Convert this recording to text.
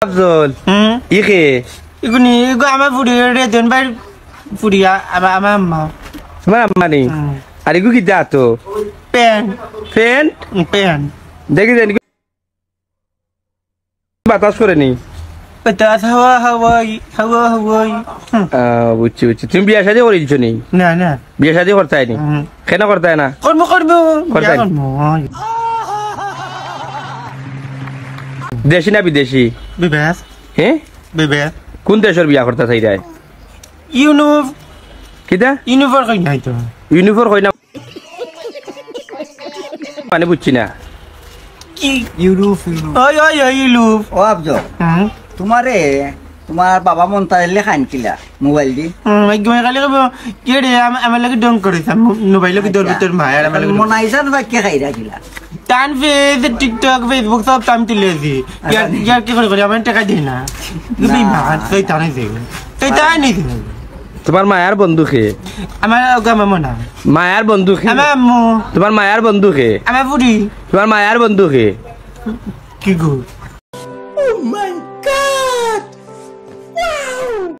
আফজল ইকে ইগুনি ego আমার ফুড়ি রে দেন ভাই ফুড়িয়া আমার আম্মা তোমার আম্মা নেই আর ইগু কি দা তো পেন ফ্যান পেন দেখি দেন বাতাস করে নি বাতাস হাওয়াই বুঝছি বুঝছি তুমি বিয়া শাদী করে দিচ্ছ নি না না বিয়া শাদী করতে নি কেন করতে না করবো দেশি না বিদেশি বিবেস হ্যাঁ বিবেস কোন দেশের বিয়া করতে চাই রায় কিতা ইউনিফর্ম কই নাই তো ইউনিফর্ম হয় না মানে বুঝছি না কি ইউরোপ ইউরোপ ও আফজল তোমারে তোমার বাবা মন তাইলে খান কিলা মোবাইল দি একদম খালি কব কি রে আমার লাগে ডং করেছ মোবাইল কি দর ভিতর মায়ের আমার লাগে মন আইছান বা কে খাইরা কিলা টান ফেস টিকটক ফেসবুক সব টাইম তুলেছি ইয়ার কি করে আমার টাকা দেই না তুমি মার তুই টানে দে তুই টানে দে তোমার মায়ার বন্ধু খে আমার গামা মনা মায়ার বন্ধু খে আমার আম্মু তোমার মায়ার বন্ধু খে আমার বুড়ি তোমার মায়ার বন্ধু খে কি গো Oh my God!